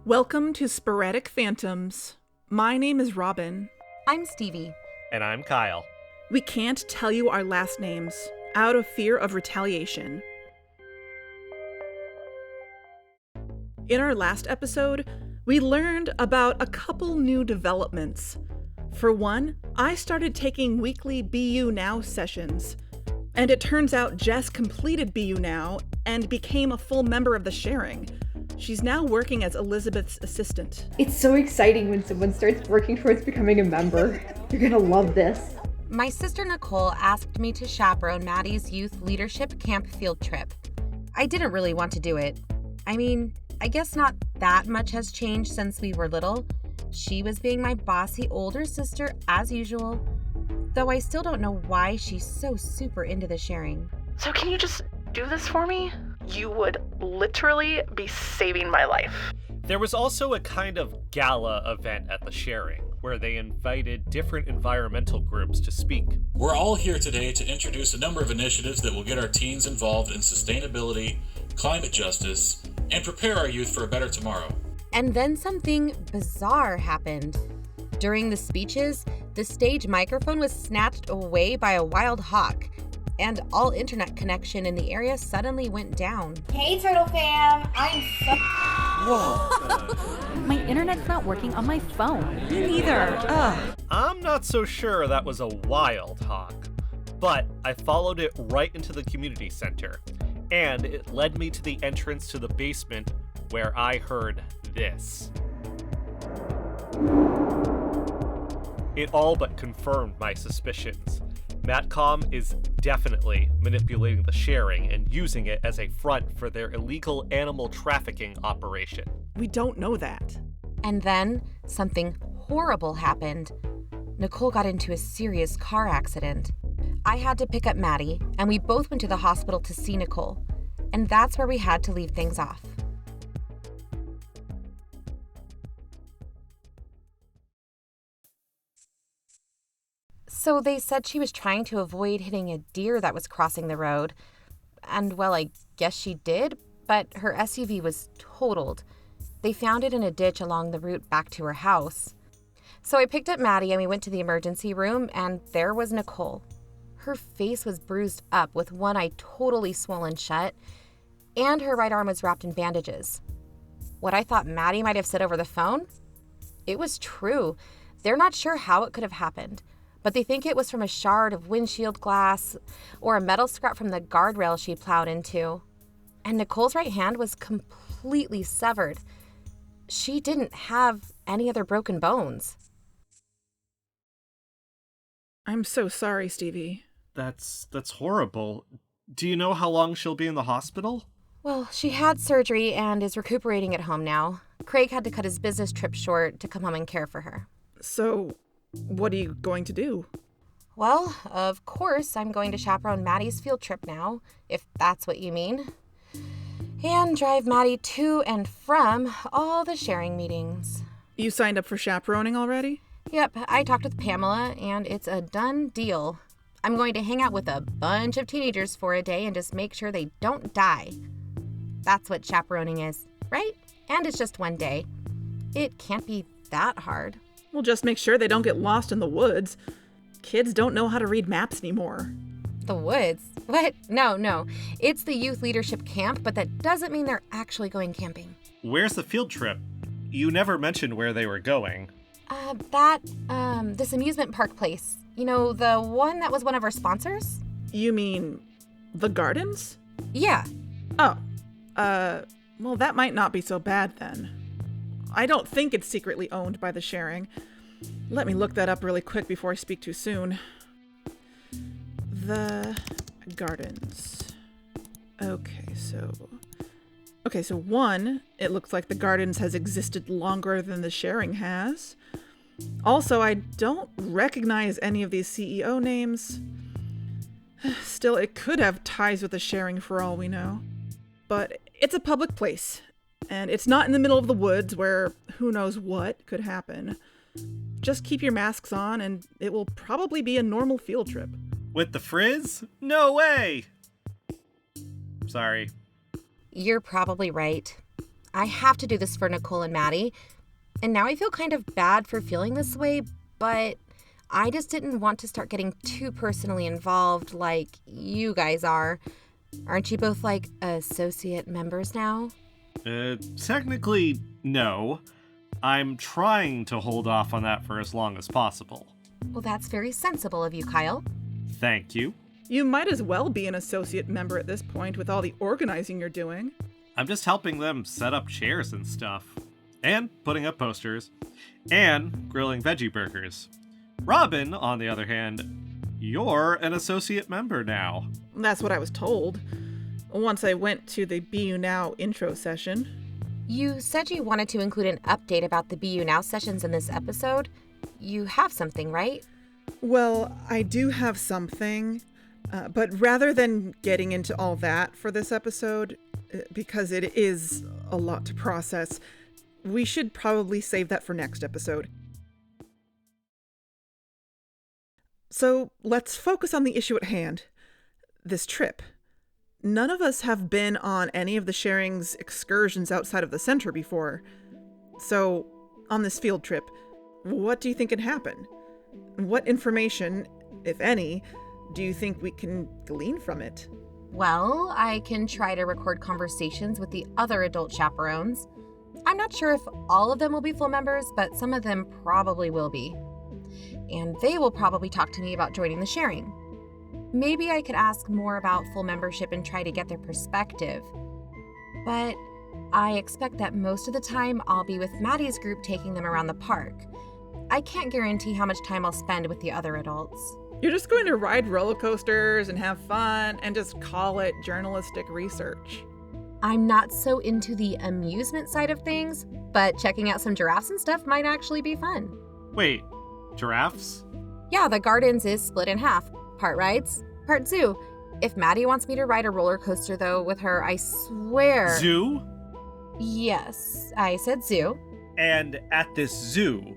Welcome to Sporadic Phantoms. My name is Robin. I'm Stevie. And I'm Kyle. We can't tell you our last names, out of fear of retaliation. In our last episode, we learned about a couple new developments. For one, I started taking weekly BU Now sessions. And it turns out Jess completed BU Now and became a full member of the sharing. She's now working as Elizabeth's assistant. It's so exciting when someone starts working towards becoming a member. You're gonna love this. My sister Nicole asked me to chaperone Maddy's youth leadership camp field trip. I didn't really want to do it. I mean, I guess not that much has changed since we were little. She was being my bossy older sister as usual, though I still don't know why she's so super into the sharing. So can you just do this for me? You would literally be saving my life. There was also a kind of gala event at the sharing, where they invited different environmental groups to speak. We're all here today to introduce a number of initiatives that will get our teens involved in sustainability, climate justice, and prepare our youth for a better tomorrow. And then something bizarre happened. During the speeches, the stage microphone was snatched away by a wild hawk, and all internet connection in the area suddenly went down. Hey, Turtle Fam! I'm so... Whoa. My internet's not working on my phone. Me neither. Ugh. I'm not so sure that was a wild hawk, but I followed it right into the community center, and it led me to the entrance to the basement where I heard this. It all but confirmed my suspicions. Matcom is definitely manipulating the sharing and using it as a front for their illegal animal trafficking operation. We don't know that. And then something horrible happened. Nicole got into a serious car accident. I had to pick up Maddy, and we both went to the hospital to see Nicole. And that's where we had to leave things off. So they said she was trying to avoid hitting a deer that was crossing the road. And well, I guess she did, but her SUV was totaled. They found it in a ditch along the route back to her house. So I picked up Maddy and we went to the emergency room, and there was Nicole. Her face was bruised up with one eye totally swollen shut, and her right arm was wrapped in bandages. What I thought Maddy might have said over the phone? It was true. They're not sure how it could have happened, but they think it was from a shard of windshield glass or a metal scrap from the guardrail she plowed into. And Nicole's right hand was completely severed. She didn't have any other broken bones. I'm so sorry, Stevie. That's horrible. Do you know how long she'll be in the hospital? Well, she had surgery and is recuperating at home now. Craig had to cut his business trip short to come home and care for her. So, what are you going to do? Well, of course, I'm going to chaperone Maddy's field trip now, if that's what you mean. And drive Maddy to and from all the sharing meetings. You signed up for chaperoning already? Yep, I talked with Pamela, and it's a done deal. I'm going to hang out with a bunch of teenagers for a day and just make sure they don't die. That's what chaperoning is, right? And it's just one day. It can't be that hard. Well, just make sure they don't get lost in the woods. Kids don't know how to read maps anymore. The woods? What? No. It's the youth leadership camp, but that doesn't mean they're actually going camping. Where's the field trip? You never mentioned where they were going. This amusement park place. You know, the one that was one of our sponsors? You mean the gardens? Yeah. Oh. Well, that might not be so bad then. I don't think it's secretly owned by the sharing. Let me look that up really quick before I speak too soon. The gardens. Okay, so one, it looks like the gardens has existed longer than the sharing has. Also, I don't recognize any of these CEO names. Still, it could have ties with the sharing for all we know. But it's a public place, and it's not in the middle of the woods where who knows what could happen. Just keep your masks on, and it will probably be a normal field trip. With the frizz? No way! Sorry. You're probably right. I have to do this for Nicole and Maddy. And now I feel kind of bad for feeling this way, but I just didn't want to start getting too personally involved like you guys are. Aren't you both like associate members now? Technically, no. I'm trying to hold off on that for as long as possible. Well, that's very sensible of you, Kyle. Thank you. You might as well be an associate member at this point with all the organizing you're doing. I'm just helping them set up chairs and stuff. And putting up posters. And grilling veggie burgers. Robin, on the other hand, you're an associate member now. That's what I was told. Once I went to the Be You Now intro session. You said you wanted to include an update about the Be You Now sessions in this episode. You have something, right? Well, I do have something, but rather than getting into all that for this episode, because it is a lot to process, we should probably save that for next episode. So let's focus on the issue at hand, this trip. None of us have been on any of the Sharing's excursions outside of the center before. So, on this field trip, what do you think can happen? What information, if any, do you think we can glean from it? Well, I can try to record conversations with the other adult chaperones. I'm not sure if all of them will be full members, but some of them probably will be. And they will probably talk to me about joining the Sharing. Maybe I could ask more about full membership and try to get their perspective. But I expect that most of the time I'll be with Maddy's group taking them around the park. I can't guarantee how much time I'll spend with the other adults. You're just going to ride roller coasters and have fun and just call it journalistic research. I'm not so into the amusement side of things, but checking out some giraffes and stuff might actually be fun. Wait, giraffes? Yeah, the gardens is split in half. Part rides, part zoo. If Maddy wants me to ride a roller coaster, though, with her, I swear... Zoo? Yes, I said zoo. And at this zoo,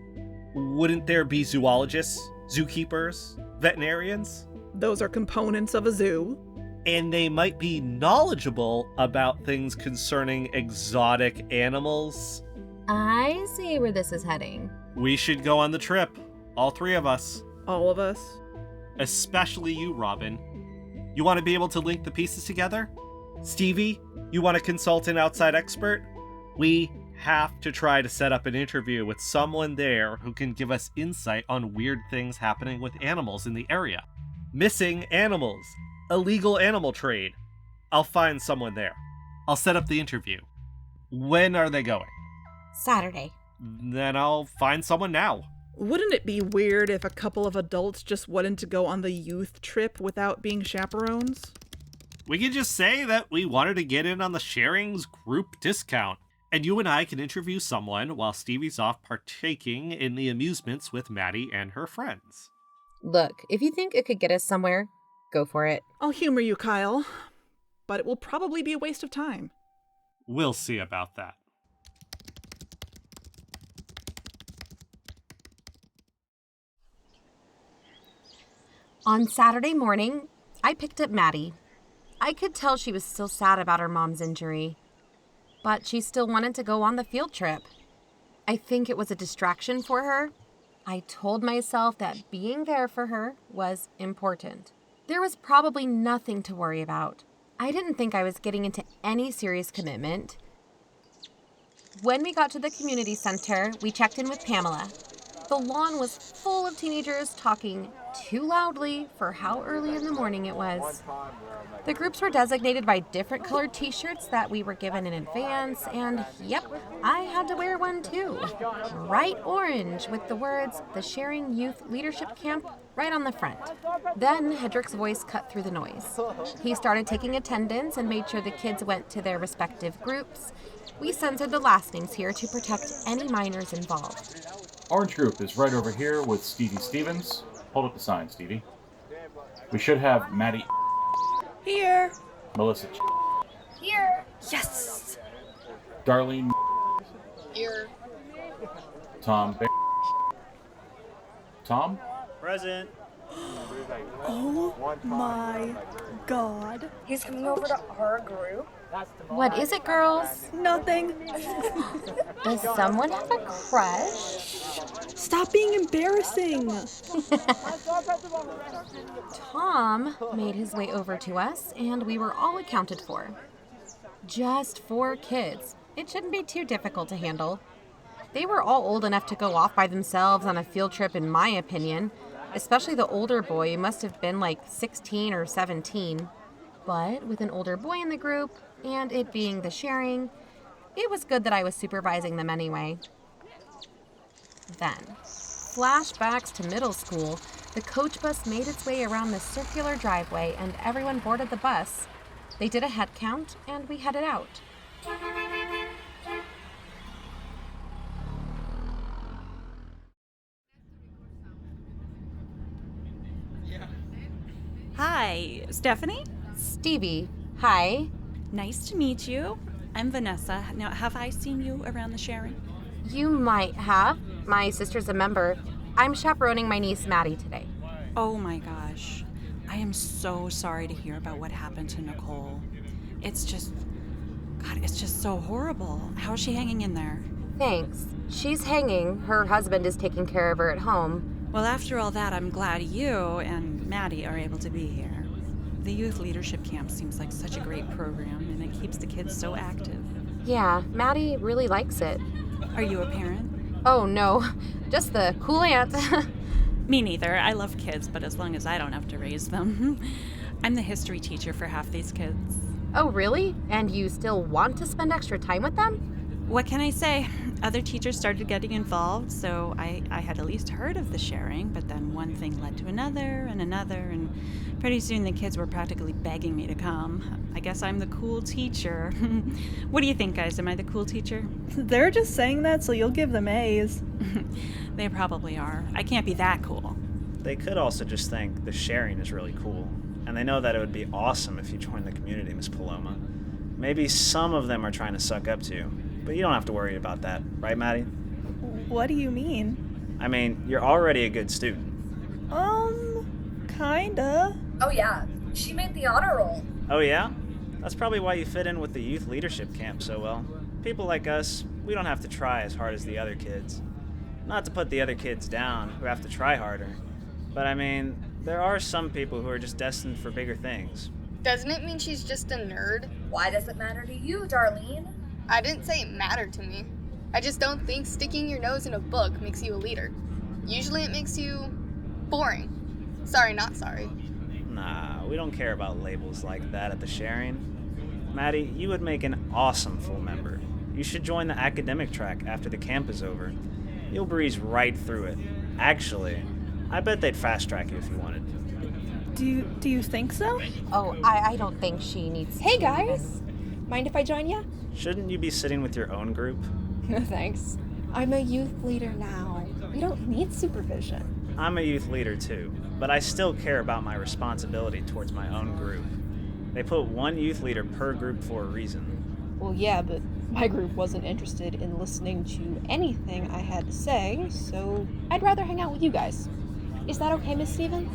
wouldn't there be zoologists, zookeepers, veterinarians? Those are components of a zoo. And they might be knowledgeable about things concerning exotic animals. I see where this is heading. We should go on the trip, all three of us. All of us. Especially you, Robin. You want to be able to link the pieces together? Stevie, you want to consult an outside expert? We have to try to set up an interview with someone there who can give us insight on weird things happening with animals in the area. Missing animals. Illegal animal trade. I'll find someone there. I'll set up the interview. When are they going? Saturday. Then I'll find someone now. Wouldn't it be weird if a couple of adults just wanted to go on the youth trip without being chaperones? We could just say that we wanted to get in on the Sharing's group discount, and you and I can interview someone while Stevie's off partaking in the amusements with Maddy and her friends. Look, if you think it could get us somewhere, go for it. I'll humor you, Kyle, but it will probably be a waste of time. We'll see about that. On Saturday morning, I picked up Maddy. I could tell she was still sad about her mom's injury, but she still wanted to go on the field trip. I think it was a distraction for her. I told myself that being there for her was important. There was probably nothing to worry about. I didn't think I was getting into any serious commitment. When we got to the community center, we checked in with Pamela. The lawn was full of teenagers talking too loudly for how early in the morning it was. The groups were designated by different colored t-shirts that we were given in advance, and yep, I had to wear one too. Bright orange with the words, "The Sharing Youth Leadership Camp," right on the front. Then Hedrick's voice cut through the noise. He started taking attendance and made sure the kids went to their respective groups. We censored the last names here to protect any minors involved. Orange group is right over here with Stevie Stevens. Hold up the sign, Stevie. We should have Maddy. Here. Melissa. Here. Yes! Darlene. Here. Tom. Tom? Present. Oh my god. He's coming over to our group. What is it, girls? Nothing. Does someone have a crush? Stop being embarrassing. Tom made his way over to us, and we were all accounted for. Just 4 kids. It shouldn't be too difficult to handle. They were all old enough to go off by themselves on a field trip, in my opinion. Especially the older boy, who must have been like 16 or 17. But with an older boy in the group, and it being the sharing, it was good that I was supervising them anyway. Then, flashbacks to middle school, the coach bus made its way around the circular driveway and everyone boarded the bus. They did a head count and we headed out. Hi, Stephanie? Stevie, hi. Nice to meet you. I'm Vanessa. Now, have I seen you around the sharing? You might have. My sister's a member. I'm chaperoning my niece Maddy today. Oh my gosh. I am so sorry to hear about what happened to Nicole. It's just so horrible. How's she hanging in there? Thanks. She's hanging. Her husband is taking care of her at home. Well, after all that, I'm glad you and Maddy are able to be here. The youth leadership camp seems like such a great program, and it keeps the kids so active. Yeah, Maddy really likes it. Are you a parent? Oh, no. Just the cool aunt. Me neither. I love kids, but as long as I don't have to raise them. I'm the history teacher for half these kids. Oh, really? And you still want to spend extra time with them? What can I say? Other teachers started getting involved, so I had at least heard of the sharing, but then one thing led to another, and pretty soon the kids were practically begging me to come. I guess I'm the cool teacher. What do you think, guys? Am I the cool teacher? They're just saying that so you'll give them A's. They probably are. I can't be that cool. They could also just think the sharing is really cool, and they know that it would be awesome if you joined the community, Miss Paloma. Maybe some of them are trying to suck up to you, but you don't have to worry about that, right, Maddy? What do you mean? I mean, you're already a good student. Kinda. Oh yeah, she made the honor roll. Oh yeah? That's probably why you fit in with the youth leadership camp so well. People like us, we don't have to try as hard as the other kids. Not to put the other kids down who have to try harder, but I mean, there are some people who are just destined for bigger things. Doesn't it mean she's just a nerd? Why does it matter to you, Darlene? I didn't say it mattered to me. I just don't think sticking your nose in a book makes you a leader. Usually it makes you boring. Sorry, not sorry. Nah, we don't care about labels like that at the sharing. Maddy, you would make an awesome full member. You should join the academic track after the camp is over. You'll breeze right through it. Actually, I bet they'd fast track you if you wanted. Do you think so? Oh, I don't think she needs Hey to guys! Mind if I join ya? Shouldn't you be sitting with your own group? No thanks. I'm a youth leader now. We don't need supervision. I'm a youth leader too, but I still care about my responsibility towards my own group. They put one youth leader per group for a reason. Well, yeah, but my group wasn't interested in listening to anything I had to say, so I'd rather hang out with you guys. Is that okay, Miss Stevens?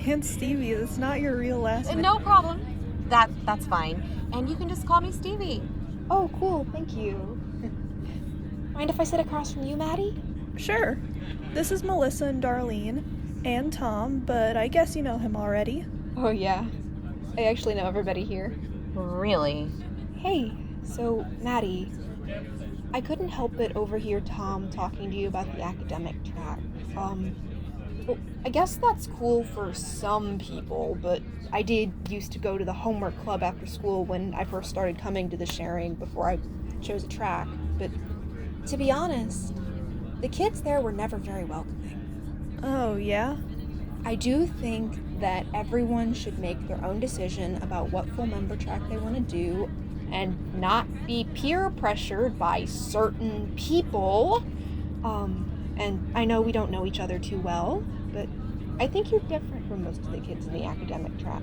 And Stevie, that's not your real last name. No problem. That's fine. And you can just call me Stevie. Oh, cool, thank you. Mind if I sit across from you, Maddy? Sure. This is Melissa and Darlene, and Tom, but I guess you know him already. Oh, yeah. I actually know everybody here. Really? Hey, so, Maddy, I couldn't help but overhear Tom talking to you about the academic track. Well, I guess that's cool for some people, but I did used to go to the homework club after school when I first started coming to the sharing before I chose a track. But to be honest, the kids there were never very welcoming. Oh, yeah? I do think that everyone should make their own decision about what full member track they want to do and not be peer pressured by certain people. And I know we don't know each other too well, but I think you're different from most of the kids in the academic track.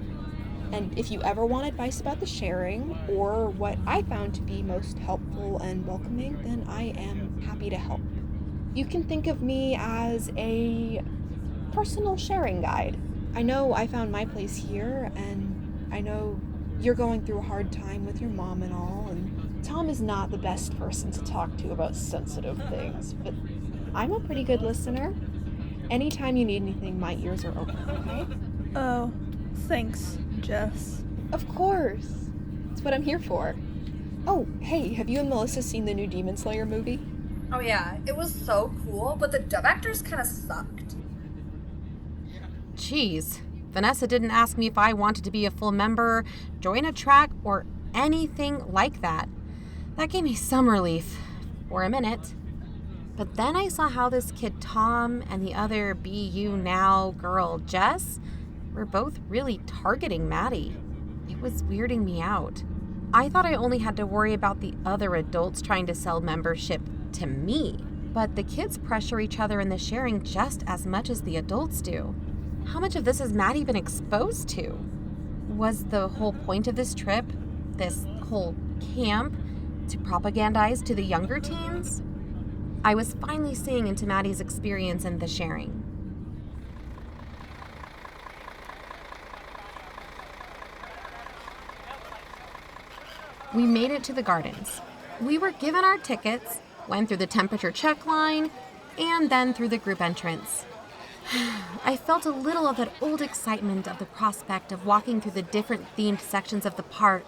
And if you ever want advice about the sharing or what I found to be most helpful and welcoming, then I am happy to help. You can think of me as a personal sharing guide. I know I found my place here, and I know you're going through a hard time with your mom and all, and Tom is not the best person to talk to about sensitive things, but I'm a pretty good listener. Anytime you need anything, my ears are open, okay? Oh, thanks, Jess. Of course. That's what I'm here for. Oh, hey, have you and Melissa seen the new Demon Slayer movie? Oh yeah, it was so cool, but the dub actors kind of sucked. Jeez, Vanessa didn't ask me if I wanted to be a full member, join a track, or anything like that. That gave me some relief, for a minute. But then I saw how this kid Tom and the other BU Now girl Jess were both really targeting Maddy. It was weirding me out. I thought I only had to worry about the other adults trying to sell membership to me, but the kids pressure each other in the sharing just as much as the adults do. How much of this has Maddy been exposed to? Was the whole point of this trip, this whole camp, to propagandize to the younger teens? I was finally seeing into Maddy's experience in the sharing. We made it to the gardens. We were given our tickets, went through the temperature check line, and then through the group entrance. I felt a little of that old excitement of the prospect of walking through the different themed sections of the park.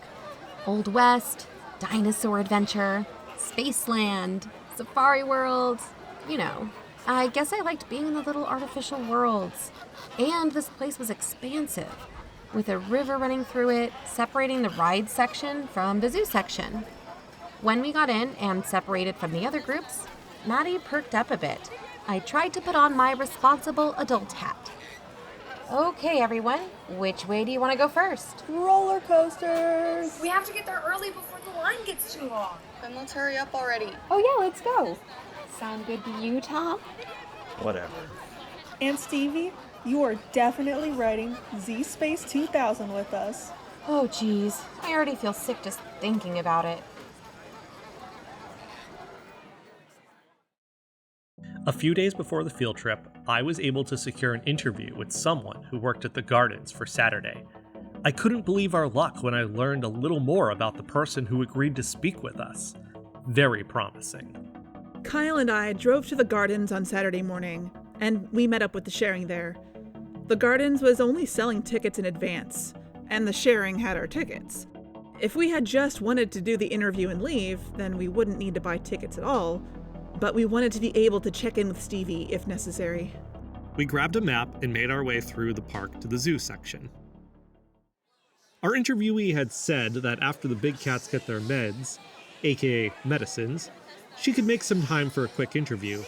Old West, Dinosaur Adventure, Spaceland, Safari World, you know. I guess I liked being in the little artificial worlds. And this place was expansive, with a river running through it, separating the ride section from the zoo section. When we got in and separated from the other groups, Maddy perked up a bit. I tried to put on my responsible adult hat. Okay, everyone, which way do you want to go first? Roller coasters! We have to get there early before the line gets too long. Then let's hurry up already. Oh yeah, let's go. Sound good to you, Tom? Whatever. And Stevie, you are definitely riding Z-Space 2000 with us. Oh, geez. I already feel sick just thinking about it. A few days before the field trip, I was able to secure an interview with someone who worked at the gardens for Saturday. I couldn't believe our luck when I learned a little more about the person who agreed to speak with us. Very promising. Kyle and I drove to the gardens on Saturday morning, and we met up with the sharing there. The gardens was only selling tickets in advance, and the sharing had our tickets. If we had just wanted to do the interview and leave, then we wouldn't need to buy tickets at all, but we wanted to be able to check in with Stevie if necessary. We grabbed a map and made our way through the park to the zoo section. Our interviewee had said that after the big cats get their meds, aka medicines, she could make some time for a quick interview.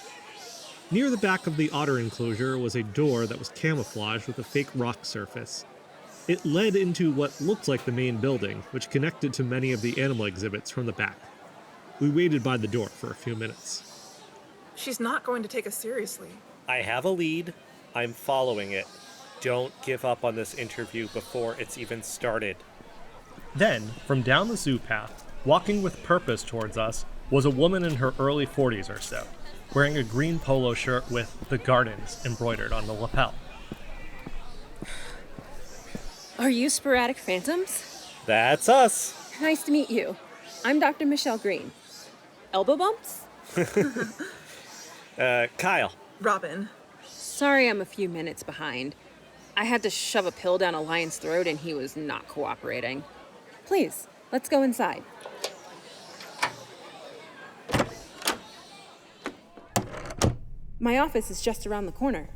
Near the back of the otter enclosure was a door that was camouflaged with a fake rock surface. It led into what looked like the main building, which connected to many of the animal exhibits from the back. We waited by the door for a few minutes. She's not going to take us seriously. I have a lead. I'm following it. Don't give up on this interview before it's even started. Then, from down the zoo path, walking with purpose towards us, was a woman in her early 40s or so, wearing a green polo shirt with "The Gardens" embroidered on the lapel. Are you Sporadic Phantoms? That's us! Nice to meet you. I'm Dr. Michelle Green. Elbow bumps? Kyle. Robin. Sorry I'm a few minutes behind. I had to shove a pill down a lion's throat and he was not cooperating. Please, let's go inside. My office is just around the corner.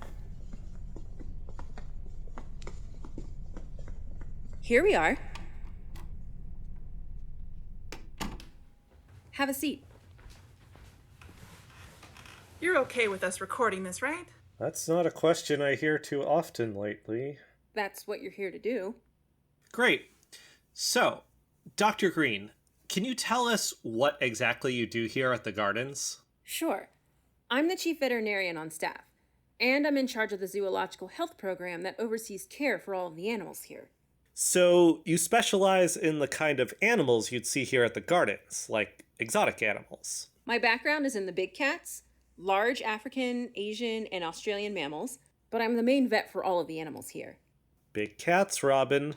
Here we are. Have a seat. You're okay with us recording this, right? That's not a question I hear too often lately. That's what you're here to do. Great. So, Dr. Green, can you tell us what exactly you do here at the gardens? Sure. I'm the chief veterinarian on staff, and I'm in charge of the zoological health program that oversees care for all of the animals here. So, you specialize in the kind of animals you'd see here at the gardens, like exotic animals. My background is in the big cats, large African, Asian, and Australian mammals, but I'm the main vet for all of the animals here. Big cats, Robin.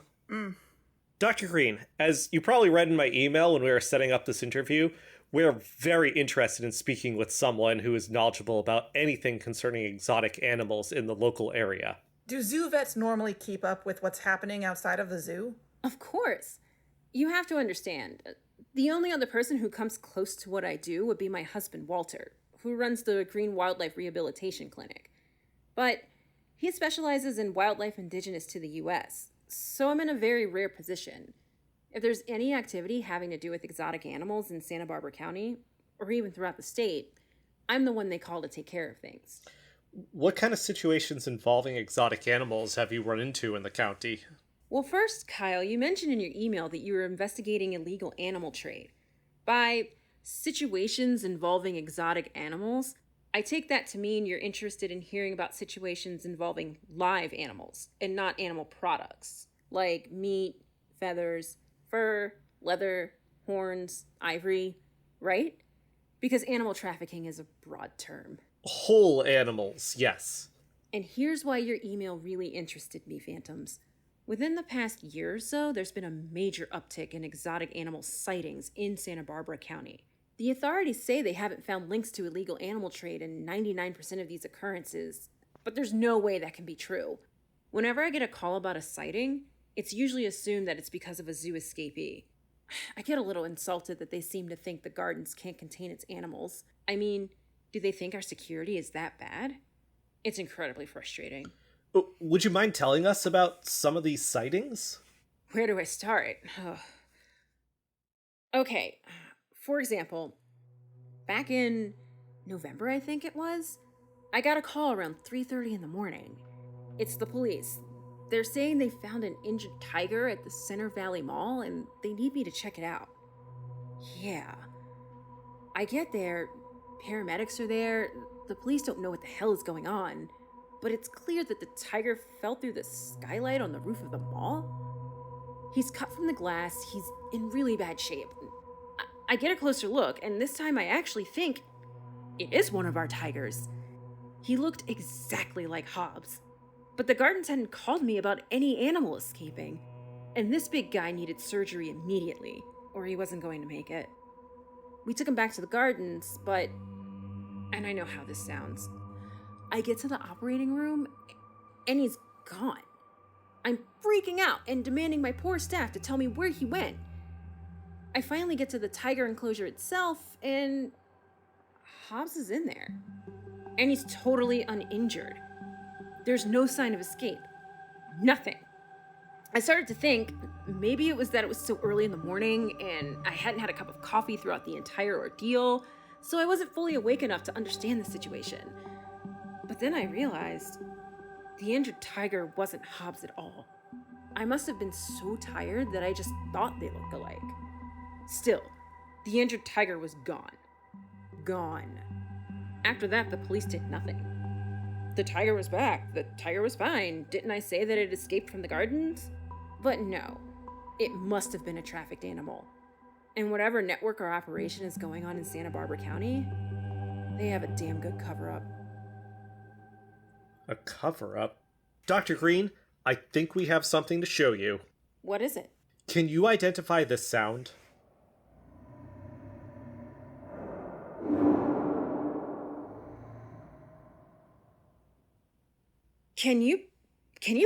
Dr. Green, as you probably read in my email when we were setting up this interview, we're very interested in speaking with someone who is knowledgeable about anything concerning exotic animals in the local area. Do zoo vets normally keep up with what's happening outside of the zoo? Of course. You have to understand, the only other person who comes close to what I do would be my husband, Walter, who runs the Green Wildlife Rehabilitation Clinic. But he specializes in wildlife indigenous to the U.S., so I'm in a very rare position. If there's any activity having to do with exotic animals in Santa Barbara County, or even throughout the state, I'm the one they call to take care of things. What kind of situations involving exotic animals have you run into in the county? Well, first, Kyle, you mentioned in your email that you were investigating illegal animal trade. By situations involving exotic animals, I take that to mean you're interested in hearing about situations involving live animals and not animal products, like meat, feathers, fur, leather, horns, ivory, right? Because animal trafficking is a broad term. Whole animals, yes. And here's why your email really interested me, Phantoms. Within the past year or so, there's been a major uptick in exotic animal sightings in Santa Barbara County. The authorities say they haven't found links to illegal animal trade in 99% of these occurrences, but there's no way that can be true. Whenever I get a call about a sighting, it's usually assumed that it's because of a zoo escapee. I get a little insulted that they seem to think the gardens can't contain its animals. I mean, do they think our security is that bad? It's incredibly frustrating. Would you mind telling us about some of these sightings? Where do I start? Okay, for example, back in November, I think it was, I got a call around 3:30 in the morning. It's the police. They're saying they found an injured tiger at the Center Valley Mall and they need me to check it out. Yeah. I get there, paramedics are there, the police don't know what the hell is going on, but it's clear that the tiger fell through the skylight on the roof of the mall. He's cut from the glass, he's in really bad shape. I get a closer look, and this time I actually think it is one of our tigers. He looked exactly like Hobbs. But the gardens hadn't called me about any animal escaping. And this big guy needed surgery immediately, or he wasn't going to make it. We took him back to the gardens, but... And I know how this sounds. I get to the operating room, and he's gone. I'm freaking out and demanding my poor staff to tell me where he went. I finally get to the tiger enclosure itself, and Hobbs is in there. And he's totally uninjured. There's no sign of escape. Nothing. I started to think maybe it was that it was so early in the morning and I hadn't had a cup of coffee throughout the entire ordeal, so I wasn't fully awake enough to understand the situation. But then I realized the injured tiger wasn't Hobbs at all. I must have been so tired that I just thought they looked alike. Still, the injured tiger was gone. Gone. After that, the police did nothing. The tiger was back. The tiger was fine. Didn't I say that it escaped from the gardens? But no, it must have been a trafficked animal. And whatever network or operation is going on in Santa Barbara County, they have a damn good cover-up. A cover-up? Dr. Green, I think we have something to show you. What is it? Can you identify this sound? Can you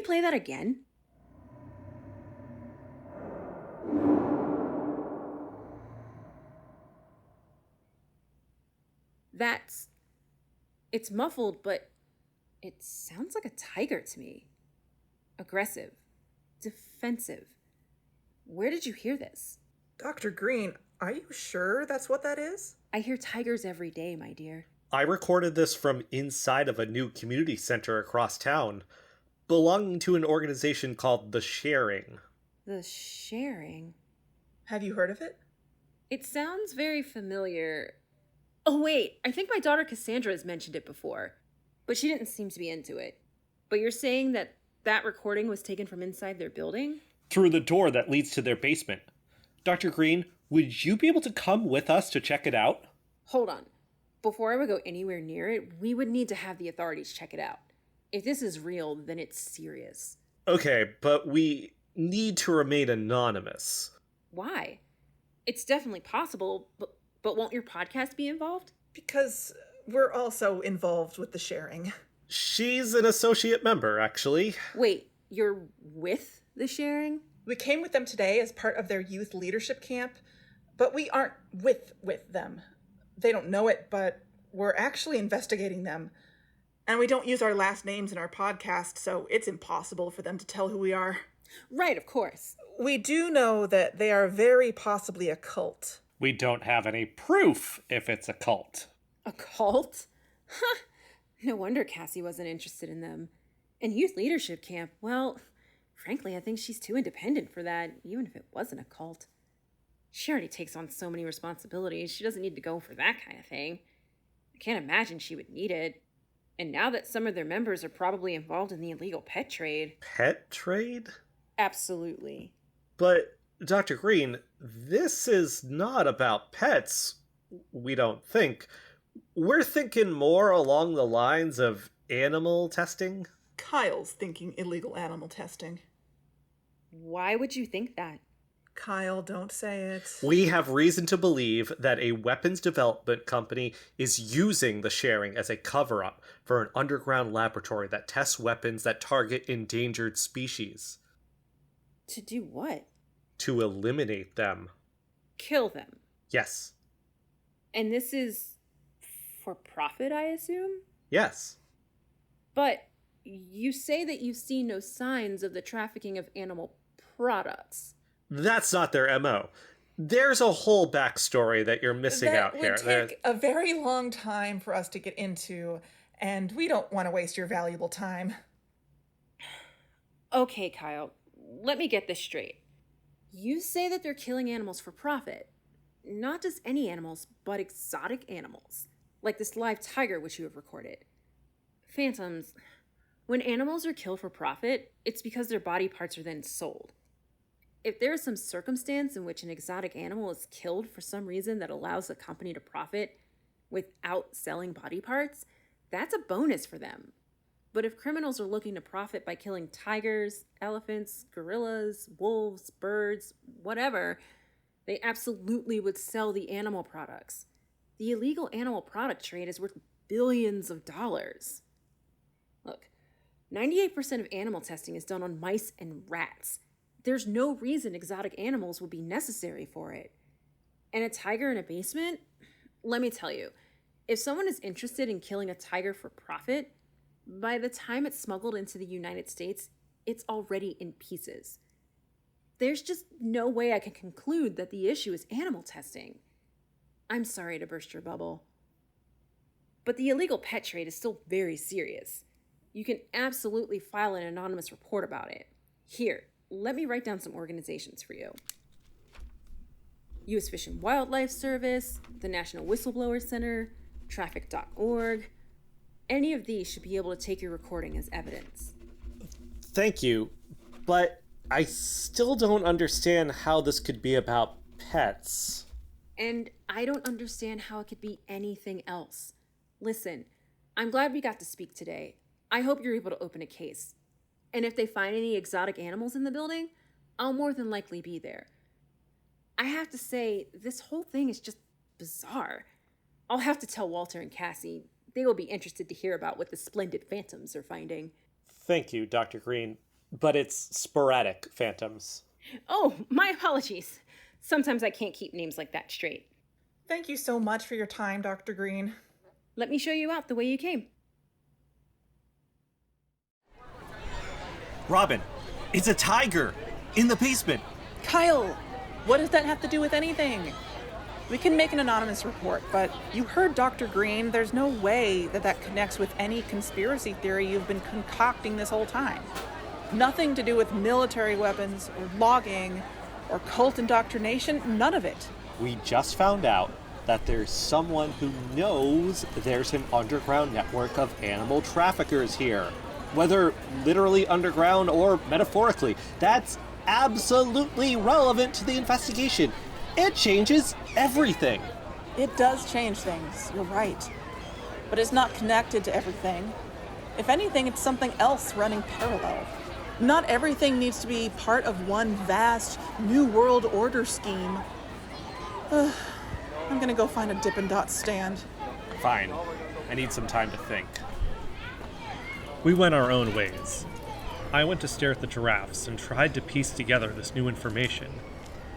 play that again? It's muffled, but it sounds like a tiger to me. Aggressive. Defensive. Where did you hear this? Dr. Green, are you sure that's what that is? I hear tigers every day, my dear. I recorded this from inside of a new community center across town, belonging to an organization called The Sharing. The Sharing? Have you heard of it? It sounds very familiar. Oh wait, I think my daughter Cassandra has mentioned it before, but she didn't seem to be into it. But you're saying that recording was taken from inside their building? Through the door that leads to their basement. Dr. Green, would you be able to come with us to check it out? Hold on. Before I would go anywhere near it, we would need to have the authorities check it out. If this is real, then it's serious. Okay, but we need to remain anonymous. Why? It's definitely possible, but won't your podcast be involved? Because we're also involved with the sharing. She's an associate member, actually. Wait, you're with the sharing? We came with them today as part of their youth leadership camp, but we aren't with them. They don't know it, but we're actually investigating them. And we don't use our last names in our podcast, so it's impossible for them to tell who we are. Right, of course. We do know that they are very possibly a cult. We don't have any proof if it's a cult. A cult? Huh. No wonder Cassie wasn't interested in them. And youth leadership camp, well, frankly, I think she's too independent for that, even if it wasn't a cult. She already takes on so many responsibilities, she doesn't need to go for that kind of thing. I can't imagine she would need it. And now that some of their members are probably involved in the illegal pet trade. Pet trade? Absolutely. But, Dr. Green, this is not about pets, we don't think. We're thinking more along the lines of animal testing. Kyle's thinking illegal animal testing. Why would you think that? Kyle, don't say it. We have reason to believe that a weapons development company is using the sharing as a cover-up for an underground laboratory that tests weapons that target endangered species. To do what? To eliminate them. Kill them. Yes. And this is for profit, I assume? Yes. But you say that you see no signs of the trafficking of animal products. That's not their MO. There's a whole backstory that you're missing out here. That would take a very long time for us to get into, and we don't want to waste your valuable time. Okay, Kyle, let me get this straight. You say that they're killing animals for profit. Not just any animals, but exotic animals. Like this live tiger which you have recorded. Phantoms, when animals are killed for profit, it's because their body parts are then sold. If there is some circumstance in which an exotic animal is killed for some reason that allows the company to profit without selling body parts, that's a bonus for them. But if criminals are looking to profit by killing tigers, elephants, gorillas, wolves, birds, whatever, they absolutely would sell the animal products. The illegal animal product trade is worth billions of dollars. Look, 98% of animal testing is done on mice and rats. There's no reason exotic animals would be necessary for it. And a tiger in a basement? Let me tell you, if someone is interested in killing a tiger for profit, by the time it's smuggled into the United States, it's already in pieces. There's just no way I can conclude that the issue is animal testing. I'm sorry to burst your bubble. But the illegal pet trade is still very serious. You can absolutely file an anonymous report about it. Here, let me write down some organizations for you. U.S. Fish and Wildlife Service, the National Whistleblower Center, Traffic.org. Any of these should be able to take your recording as evidence. Thank you, but I still don't understand how this could be about pets. And I don't understand how it could be anything else. Listen, I'm glad we got to speak today. I hope you're able to open a case. And if they find any exotic animals in the building, I'll more than likely be there. I have to say, this whole thing is just bizarre. I'll have to tell Walter and Cassie. They will be interested to hear about what the splendid phantoms are finding. Thank you, Dr. Green. But it's sporadic phantoms. Oh, my apologies. Sometimes I can't keep names like that straight. Thank you so much for your time, Dr. Green. Let me show you out the way you came. Robin, it's a tiger in the basement. Kyle, what does that have to do with anything? We can make an anonymous report, but you heard Dr. Green. There's no way that that connects with any conspiracy theory you've been concocting this whole time. Nothing to do with military weapons or logging or cult indoctrination, none of it. We just found out that there's someone who knows there's an underground network of animal traffickers here. Whether literally underground or metaphorically, that's absolutely relevant to the investigation. It changes everything. It does change things, you're right. But it's not connected to everything. If anything, it's something else running parallel. Not everything needs to be part of one vast New World Order scheme. I'm gonna go find a Dippin' Dots stand. Fine. I need some time to think. We went our own ways. I went to stare at the giraffes and tried to piece together this new information.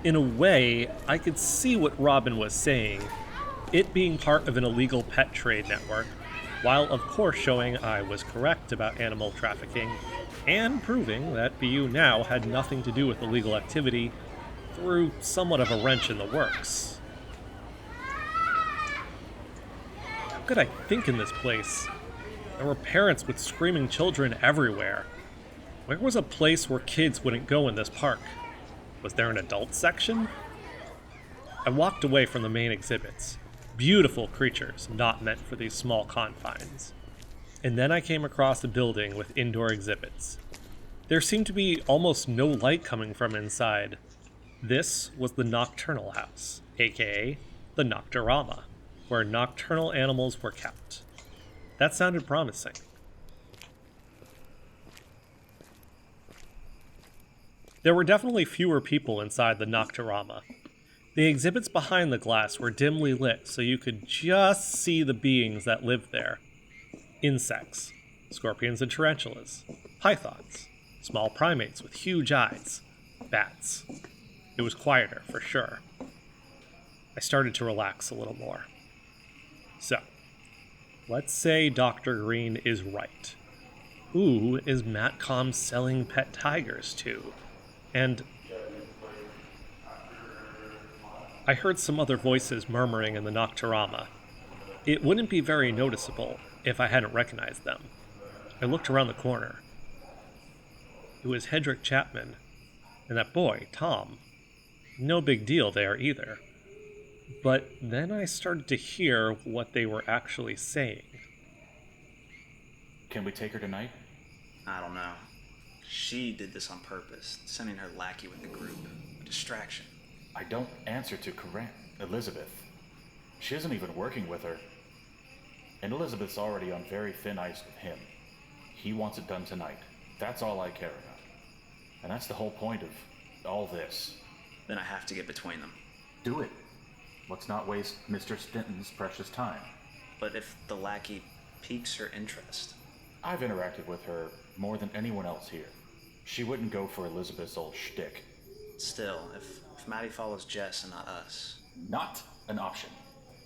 In a way, I could see what Robin was saying, it being part of an illegal pet trade network, while of course showing I was correct about animal trafficking, and proving that BU now had nothing to do with illegal activity through somewhat of a wrench in the works. How could I think in this place? There were parents with screaming children everywhere. Where was a place where kids wouldn't go in this park? Was there an adult section? I walked away from the main exhibits. Beautiful creatures not meant for these small confines. And then I came across a building with indoor exhibits. There seemed to be almost no light coming from inside. This was the Nocturnal House, aka the Nocturama, where nocturnal animals were kept. That sounded promising. There were definitely fewer people inside the Nocturama. The exhibits behind the glass were dimly lit so you could just see the beings that lived there. Insects, scorpions and tarantulas, pythons, small primates with huge eyes, bats. It was quieter, for sure. I started to relax a little more. So, let's say Dr. Green is right. Who is Matcom selling pet tigers to? And I heard some other voices murmuring in the Nocturama. It wouldn't be very noticeable if I hadn't recognized them. I looked around the corner. It was Hedrick Chapman, and that boy, Tom. No big deal there either. But then I started to hear what they were actually saying. Can we take her tonight? I don't know. She did this on purpose, sending her lackey with the group. A distraction. I don't answer to Corinne, Elizabeth. She isn't even working with her. And Elizabeth's already on very thin ice with him. He wants it done tonight. That's all I care about. And that's the whole point of all this. Then I have to get between them. Do it. Let's not waste Mr. Stinton's precious time. But if the lackey piques her interest? I've interacted with her more than anyone else here. She wouldn't go for Elizabeth's old shtick. Still, if Maddy follows Jess and not us. Not an option.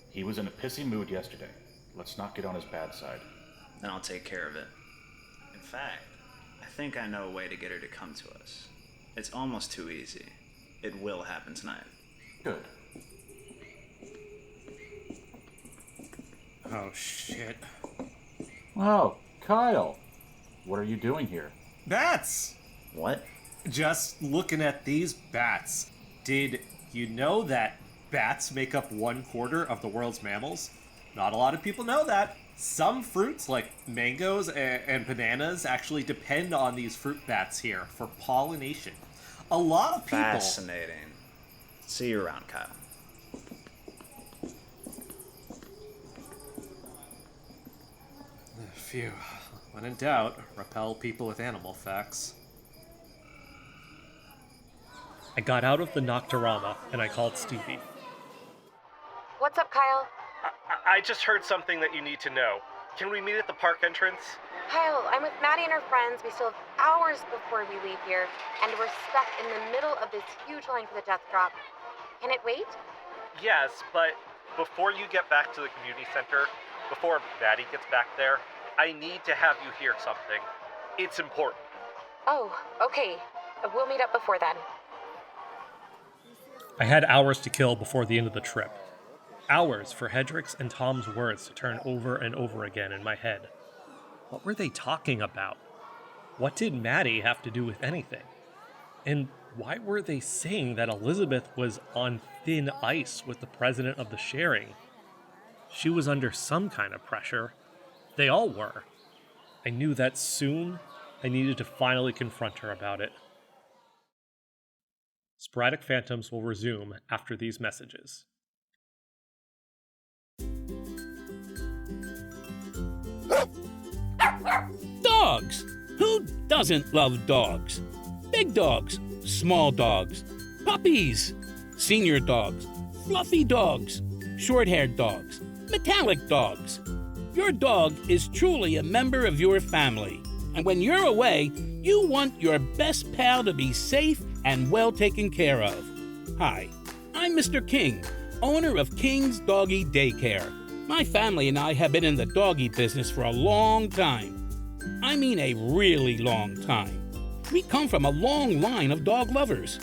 He was in a pissy mood yesterday. Let's not get on his bad side. Then I'll take care of it. In fact, I think I know a way to get her to come to us. It's almost too easy. It will happen tonight. Good. Oh, shit. Oh, Kyle. What are you doing here? Bats! What? Just looking at these bats. Did you know that bats make up 1/4 of the world's mammals? Not a lot of people know that. Some fruits, like mangoes and bananas, actually depend on these fruit bats here for pollination. A lot of people... Fascinating. See you around, Kyle. Phew. When in doubt, repel people with animal facts. I got out of the Nocturama and I called Stevie. What's up, Kyle? I just heard something that you need to know. Can we meet at the park entrance? Kyle, I'm with Maddy and her friends. We still have hours before we leave here, and we're stuck in the middle of this huge line for the death drop. Can it wait? Yes, but before you get back to the community center, before Maddy gets back there, I need to have you hear something. It's important. Oh, okay. We'll meet up before then. I had hours to kill before the end of the trip. Hours for Hedrick's and Tom's words to turn over and over again in my head. What were they talking about? What did Maddy have to do with anything? And why were they saying that Elizabeth was on thin ice with the president of the sharing? She was under some kind of pressure. They all were. I knew that soon I needed to finally confront her about it. Sporadic Phantoms will resume after these messages. Dogs! Who doesn't love dogs? Big dogs, small dogs, puppies, senior dogs, fluffy dogs, short-haired dogs, metallic dogs. Your dog is truly a member of your family. And when you're away, you want your best pal to be safe and well taken care of. Hi, I'm Mr. King, owner of King's Doggy Daycare. My family and I have been in the doggy business for a long time. I mean a really long time. We come from a long line of dog lovers.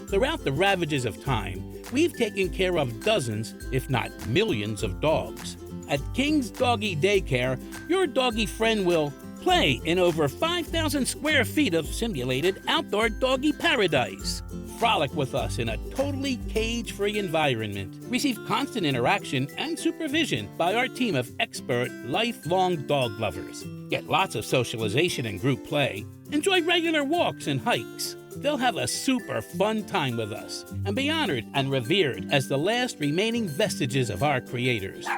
Throughout the ravages of time, we've taken care of dozens, if not millions, of dogs. At King's Doggy Daycare, your doggy friend will play in over 5,000 square feet of simulated outdoor doggy paradise. Frolic with us in a totally cage-free environment. Receive constant interaction and supervision by our team of expert, lifelong dog lovers. Get lots of socialization and group play. Enjoy regular walks and hikes. They'll have a super fun time with us and be honored and revered as the last remaining vestiges of our creators.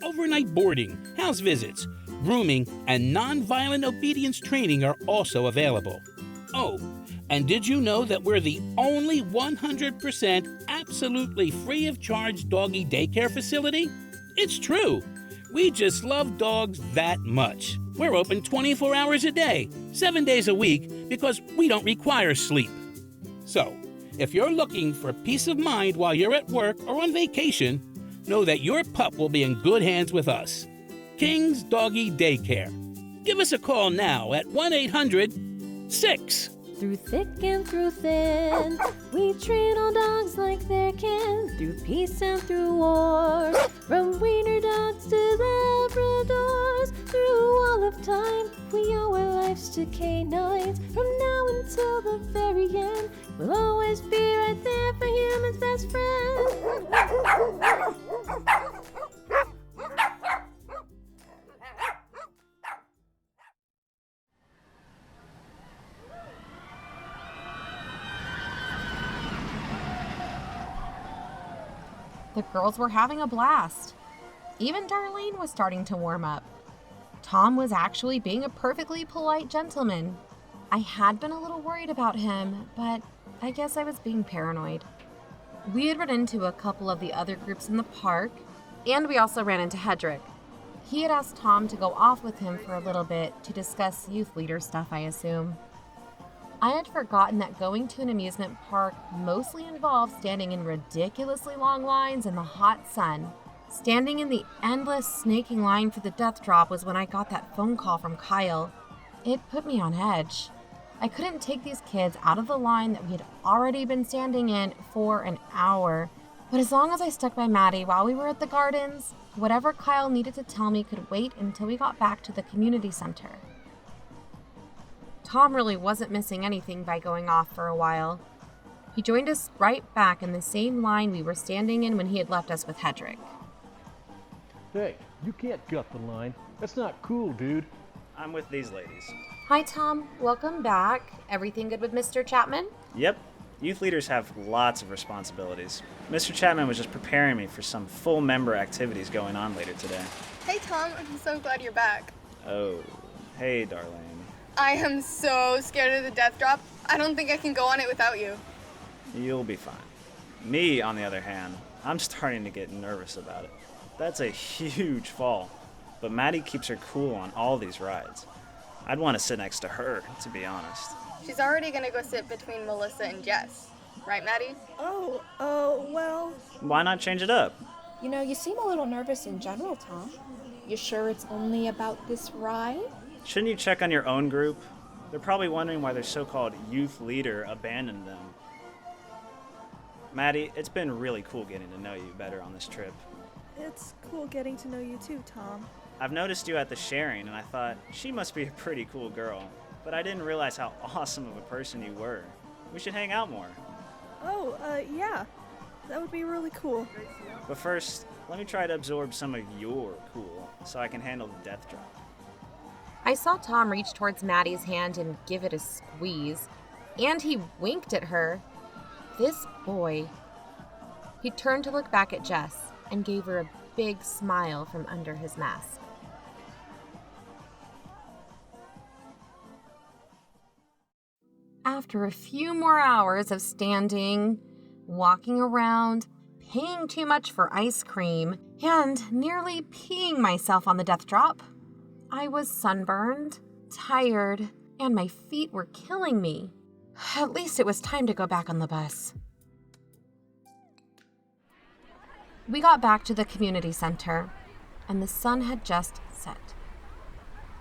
Overnight boarding, house visits, grooming, and nonviolent obedience training are also available. Oh, and did you know that we're the only 100% absolutely free of charge doggy daycare facility? It's true. We just love dogs that much. We're open 24 hours a day, 7 days a week, because we don't require sleep. So, if you're looking for peace of mind while you're at work or on vacation, know that your pup will be in good hands with us. King's Doggy Daycare. Give us a call now at 1-800-6. Through thick and through thin, we train all dogs like they're kin. Through peace and through wars, from wiener dogs to Labradors. Through all of time, we owe our lives to canines. From now until the very end, we'll always be right there for humans' best friend. The girls were having a blast. Even Darlene was starting to warm up. Tom was actually being a perfectly polite gentleman. I had been a little worried about him, but I guess I was being paranoid. We had run into a couple of the other groups in the park, and we also ran into Hedrick. He had asked Tom to go off with him for a little bit to discuss youth leader stuff, I assume. I had forgotten that going to an amusement park mostly involved standing in ridiculously long lines in the hot sun. Standing in the endless snaking line for the death drop was when I got that phone call from Kyle. It put me on edge. I couldn't take these kids out of the line that we had already been standing in for an hour. But as long as I stuck by Maddy while we were at the gardens, whatever Kyle needed to tell me could wait until we got back to the community center. Tom really wasn't missing anything by going off for a while. He joined us right back in the same line we were standing in when he had left us with Hedrick. Hey, you can't gut the line. That's not cool, dude. I'm with these ladies. Hi, Tom. Welcome back. Everything good with Mr. Chapman? Yep. Youth leaders have lots of responsibilities. Mr. Chapman was just preparing me for some full member activities going on later today. Hey, Tom. I'm so glad you're back. Oh, hey, Darlene. I am so scared of the death drop. I don't think I can go on it without you. You'll be fine. Me, on the other hand, I'm starting to get nervous about it. That's a huge fall. But Maddy keeps her cool on all these rides. I'd want to sit next to her, to be honest. She's already gonna go sit between Melissa and Jess. Right, Maddy? Well... Why not change it up? You know, you seem a little nervous in general, Tom. You sure it's only about this ride? Shouldn't you check on your own group? They're probably wondering why their so-called youth leader abandoned them. Maddy, it's been really cool getting to know you better on this trip. It's cool getting to know you too, Tom. I've noticed you at the sharing, and I thought, she must be a pretty cool girl. But I didn't realize how awesome of a person you were. We should hang out more. Yeah. That would be really cool. But first, let me try to absorb some of your cool, so I can handle the death drop. I saw Tom reach towards Maddy's hand and give it a squeeze, and he winked at her. This boy. He turned to look back at Jess and gave her a big smile from under his mask. After a few more hours of standing, walking around, paying too much for ice cream, and nearly peeing myself on the death drop, I was sunburned, tired, and my feet were killing me. At least it was time to go back on the bus. We got back to the community center, and the sun had just set.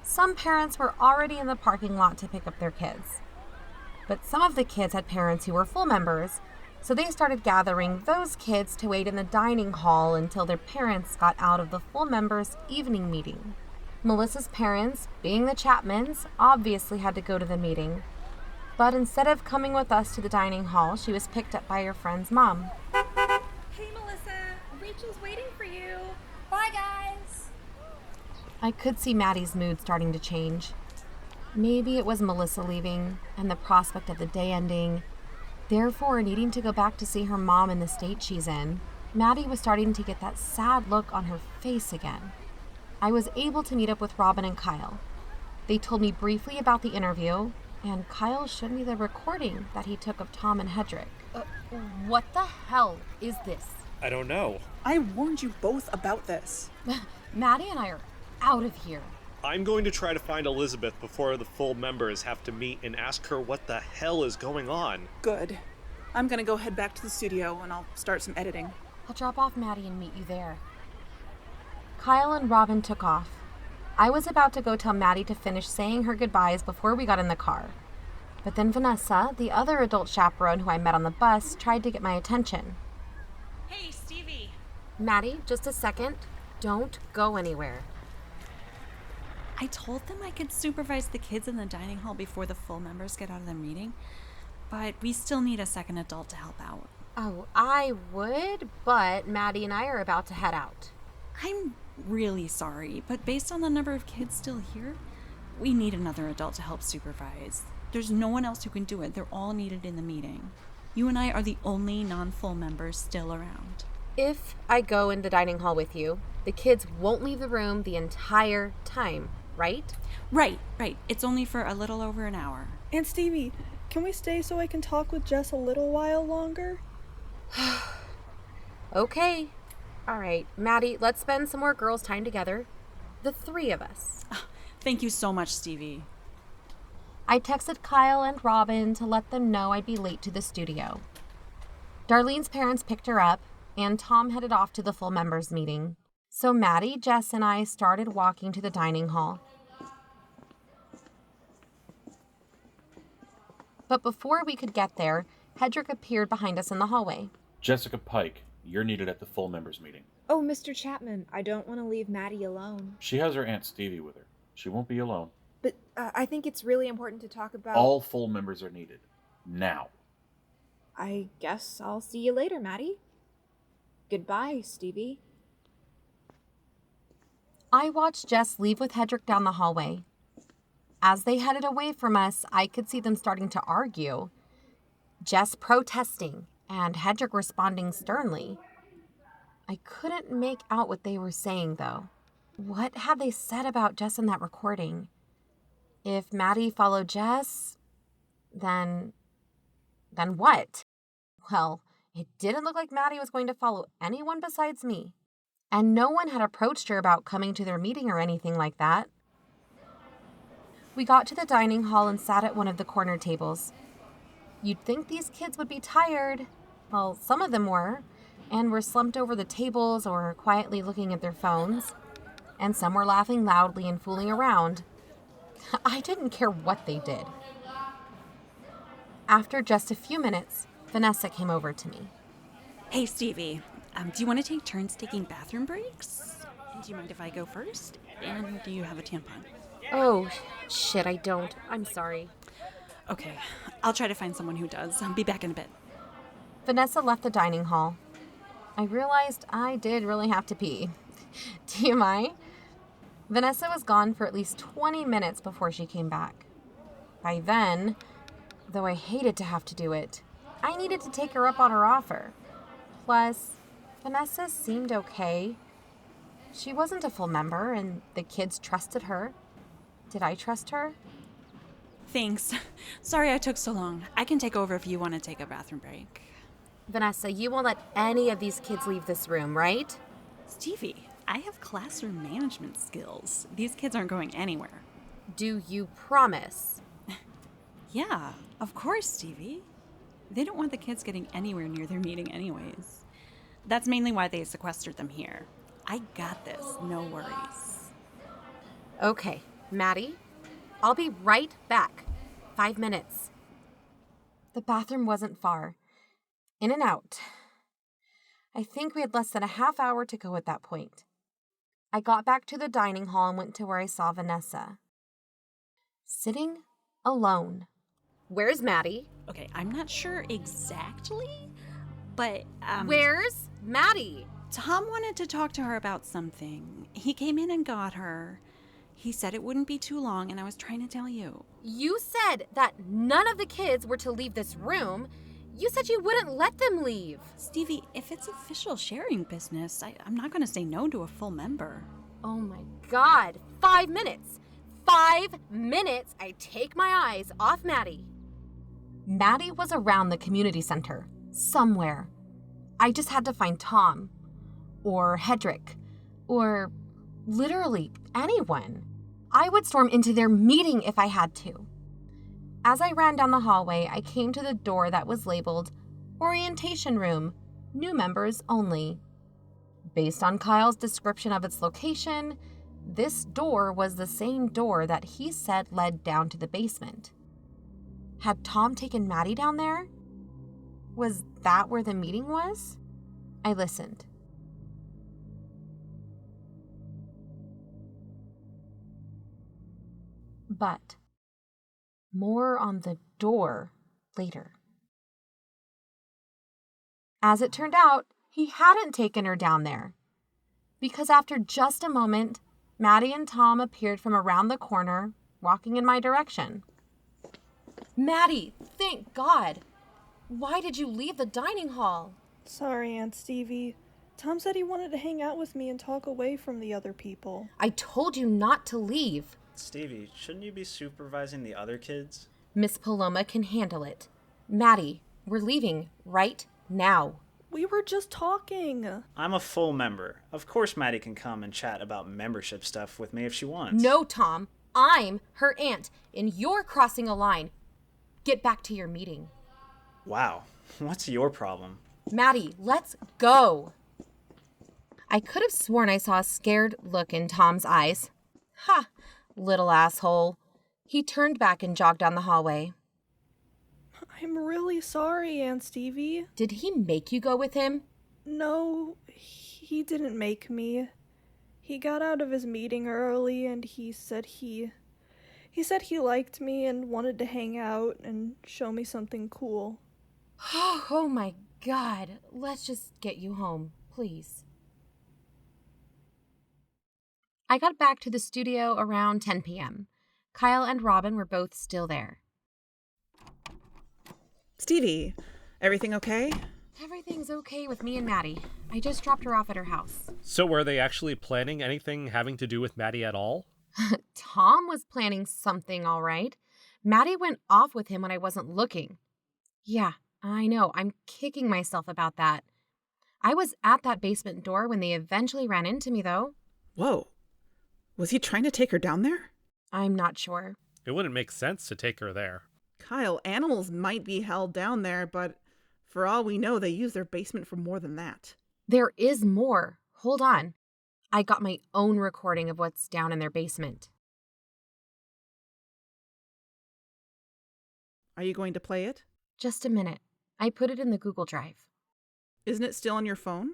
Some parents were already in the parking lot to pick up their kids. But some of the kids had parents who were full members, so they started gathering those kids to wait in the dining hall until their parents got out of the full members' evening meeting. Melissa's parents, being the Chapmans, obviously had to go to the meeting. But instead of coming with us to the dining hall, she was picked up by her friend's mom. Hey, Melissa, Rachel's waiting for you. Bye, guys. I could see Maddy's mood starting to change. Maybe it was Melissa leaving and the prospect of the day ending, therefore needing to go back to see her mom in the state she's in. Maddy was starting to get that sad look on her face again. I was able to meet up with Robin and Kyle. They told me briefly about the interview, and Kyle showed me the recording that he took of Tom and Hedrick. What the hell is this? I don't know. I warned you both about this. Maddy and I are out of here. I'm going to try to find Elizabeth before the full members have to meet and ask her what the hell is going on. Good. I'm gonna go head back to the studio and I'll start some editing. I'll drop off Maddy and meet you there. Kyle and Robin took off. I was about to go tell Maddy to finish saying her goodbyes before we got in the car. But then Vanessa, the other adult chaperone who I met on the bus, tried to get my attention. Hey, Stevie. Maddy, just a second. Don't go anywhere. I told them I could supervise the kids in the dining hall before the full members get out of their meeting, but we still need a second adult to help out. Oh, I would, but Maddy and I are about to head out. I'm really sorry, but based on the number of kids still here, we need another adult to help supervise. There's no one else who can do it. They're all needed in the meeting. You and I are the only non-full members still around. If I go in the dining hall with you, the kids won't leave the room the entire time, right? Right. It's only for a little over an hour. And Stevie, can we stay so I can talk with Jess a little while longer? Okay. All right, Maddy, let's spend some more girls' time together. The three of us. Thank you so much, Stevie. I texted Kyle and Robin to let them know I'd be late to the studio. Darlene's parents picked her up, and Tom headed off to the full members meeting. So Maddy, Jess, and I started walking to the dining hall. But before we could get there, Hedrick appeared behind us in the hallway. Jessica Pike, you're needed at the full members meeting. Oh, Mr. Chapman, I don't want to leave Maddy alone. She has her Aunt Stevie with her. She won't be alone. But I think it's really important to talk about... All full members are needed. Now. I guess I'll see you later, Maddy. Goodbye, Stevie. I watched Jess leave with Hedrick down the hallway. As they headed away from us, I could see them starting to argue. Jess protesting, and Hedrick responding sternly. I couldn't make out what they were saying, though. What had they said about Jess in that recording? If Maddy followed Jess, then what? Well, it didn't look like Maddy was going to follow anyone besides me. And no one had approached her about coming to their meeting or anything like that. We got to the dining hall and sat at one of the corner tables. You'd think these kids would be tired. Well, some of them were, and were slumped over the tables or quietly looking at their phones. And some were laughing loudly and fooling around. I didn't care what they did. After just a few minutes, Vanessa came over to me. Hey, Stevie, do you want to take turns taking bathroom breaks? Do you mind if I go first? And do you have a tampon? Oh, shit, I don't. I'm sorry. Okay, I'll try to find someone who does. I'll be back in a bit. Vanessa left the dining hall. I realized I did really have to pee. TMI? Vanessa was gone for at least 20 minutes before she came back. By then, though I hated to have to do it, I needed to take her up on her offer. Plus, Vanessa seemed okay. She wasn't a full member, and the kids trusted her. Did I trust her? Thanks. Sorry I took so long. I can take over if you want to take a bathroom break. Vanessa, you won't let any of these kids leave this room, right? Stevie, I have classroom management skills. These kids aren't going anywhere. Do you promise? Yeah, of course, Stevie. They don't want the kids getting anywhere near their meeting anyways. That's mainly why they sequestered them here. I got this, no worries. Okay, Maddy, I'll be right back. 5 minutes. The bathroom wasn't far. In and out. I think we had less than a half hour to go at that point. I got back to the dining hall and went to where I saw Vanessa. Sitting alone. Where's Maddy? Okay, I'm not sure exactly, but, Where's Maddy? Tom wanted to talk to her about something. He came in and got her. He said it wouldn't be too long, and I was trying to tell you. You said that none of the kids were to leave this room. You said you wouldn't let them leave. Stevie, if it's official sharing business, I'm not going to say no to a full member. Oh my God. 5 minutes. 5 minutes. I take my eyes off Maddy. Maddy was around the community center, somewhere. I just had to find Tom, or Hedrick, or literally anyone. I would storm into their meeting if I had to. As I ran down the hallway, I came to the door that was labeled Orientation Room, New Members Only. Based on Kyle's description of its location, this door was the same door that he said led down to the basement. Had Tom taken Maddy down there? Was that where the meeting was? I listened. But more on the door later. As it turned out, he hadn't taken her down there. Because after just a moment, Maddy and Tom appeared from around the corner, walking in my direction. Maddy, thank God! Why did you leave the dining hall? Sorry, Aunt Stevie. Tom said he wanted to hang out with me and talk away from the other people. I told you not to leave. Stevie, shouldn't you be supervising the other kids? Miss Paloma can handle it. Maddy, we're leaving right now. We were just talking. I'm a full member. Of course Maddy can come and chat about membership stuff with me if she wants. No, Tom. I'm her aunt, and you're crossing a line. Get back to your meeting. Wow. What's your problem? Maddy, let's go. I could have sworn I saw a scared look in Tom's eyes. Ha! Little asshole. He turned back and jogged down the hallway. I'm really sorry, Aunt Stevie. Did he make you go with him? No, he didn't make me. He got out of his meeting early and he said he liked me and wanted to hang out and show me something cool. Oh my God. Let's just get you home, please. I got back to the studio around 10 p.m. Kyle and Robin were both still there. Stevie, everything okay? Everything's okay with me and Maddy. I just dropped her off at her house. So were they actually planning anything having to do with Maddy at all? Tom was planning something, all right. Maddy went off with him when I wasn't looking. Yeah, I know. I'm kicking myself about that. I was at that basement door when they eventually ran into me, though. Whoa. Was he trying to take her down there? I'm not sure. It wouldn't make sense to take her there. Kyle, animals might be held down there, but for all we know, they use their basement for more than that. There is more. Hold on. I got my own recording of what's down in their basement. Are you going to play it? Just a minute. I put it in the Google Drive. Isn't it still on your phone?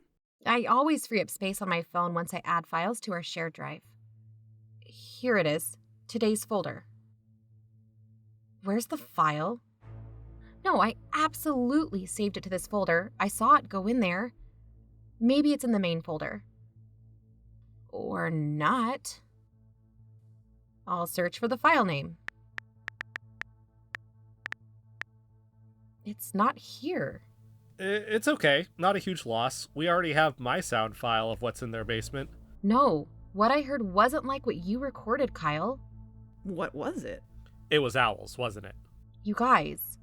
I always free up space on my phone once I add files to our shared drive. Here it is. Today's folder. Where's the file? No, I absolutely saved it to this folder. I saw it go in there. Maybe it's in the main folder. Or not. I'll search for the file name. It's not here. It's okay. Not a huge loss. We already have my sound file of what's in their basement. No, what I heard wasn't like what you recorded, Kyle. What was it? It was owls, wasn't it? You guys,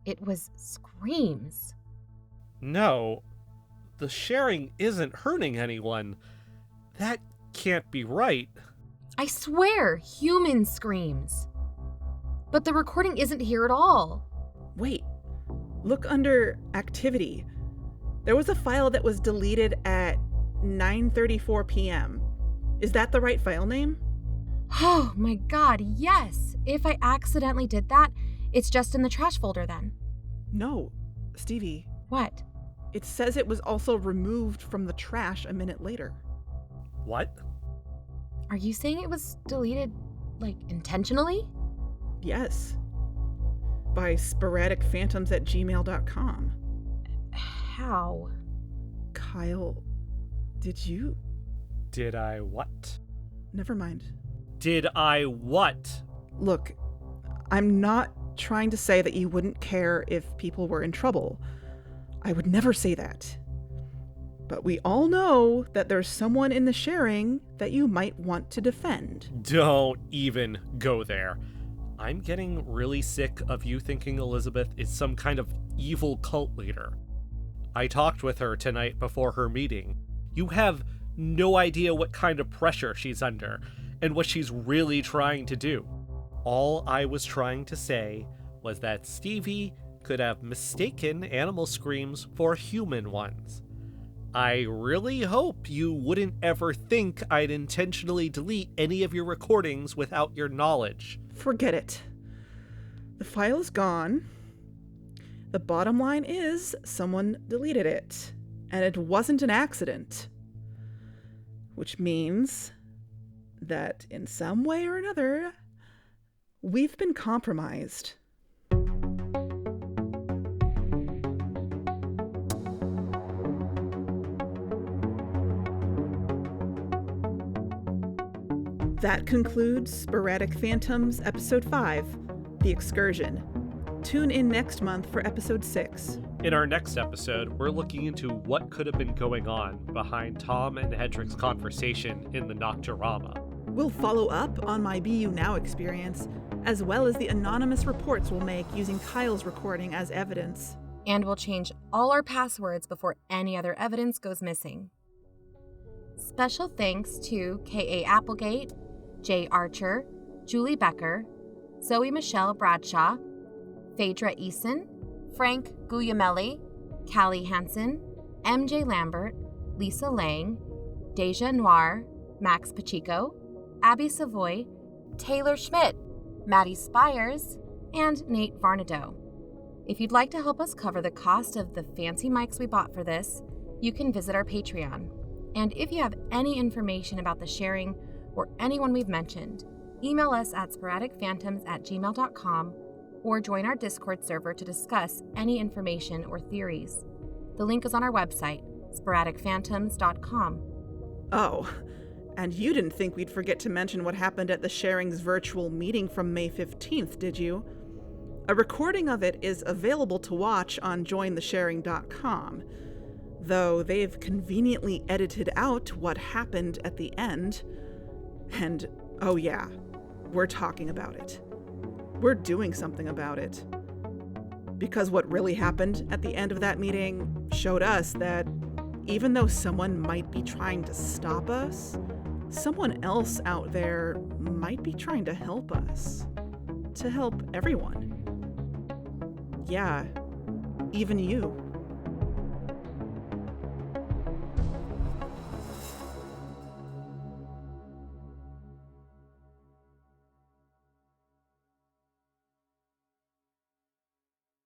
it was screams. No, the sharing isn't hurting anyone. That can't be right. I swear, human screams. But the recording isn't here at all. Wait, look under activity. There was a file that was deleted at 9:34 p.m. Is that the right file name? Oh my god, yes. If I accidentally did that, it's just in the trash folder then. No, Stevie. What? It says it was also removed from the trash a minute later. What? Are you saying it was deleted, intentionally? Yes. By sporadicphantoms@gmail.com. How? Kyle, did you? Did I what? Never mind. Did I what? Look, I'm not trying to say that you wouldn't care if people were in trouble. I would never say that. But we all know that there's someone in the sharing that you might want to defend. Don't even go there. I'm getting really sick of you thinking Elizabeth is some kind of evil cult leader. I talked with her tonight before her meeting. You have no idea what kind of pressure she's under and what she's really trying to do. All I was trying to say was that Stevie could have mistaken animal screams for human ones. I really hope you wouldn't ever think I'd intentionally delete any of your recordings without your knowledge. Forget it. The file is gone. The bottom line is someone deleted it, and it wasn't an accident. Which means that in some way or another, we've been compromised. That concludes Sporadic Phantoms Episode 5, The Excursion. Tune in next month for Episode 6. In our next episode, we're looking into what could have been going on behind Tom and Hedrick's conversation in the Nocturama. We'll follow up on my BU Now experience, as well as the anonymous reports we'll make using Kyle's recording as evidence. And we'll change all our passwords before any other evidence goes missing. Special thanks to K.A. Applegate, Jay Archer, Julie Becker, Zoe Michelle Bradshaw, Phaedra Eason, Frank Guglielmelli, Callie Hansen, MJ Lambert, Lisa Lang, Deja Noir, Max Pacheco, Abby Savoy, Taylor Schmidt, Maddy Spires, and Nate Varnado. If you'd like to help us cover the cost of the fancy mics we bought for this, you can visit our Patreon. And if you have any information about the sharing or anyone we've mentioned, email us at sporadicphantoms@gmail.com or join our Discord server to discuss any information or theories. The link is on our website, sporadicphantoms.com. Oh, and you didn't think we'd forget to mention what happened at the Sharing's virtual meeting from May 15th, did you? A recording of it is available to watch on jointhesharing.com, though they've conveniently edited out what happened at the end. And, oh yeah, we're talking about it. We're doing something about it. Because what really happened at the end of that meeting showed us that even though someone might be trying to stop us, someone else out there might be trying to help us. To help everyone. Yeah, even you.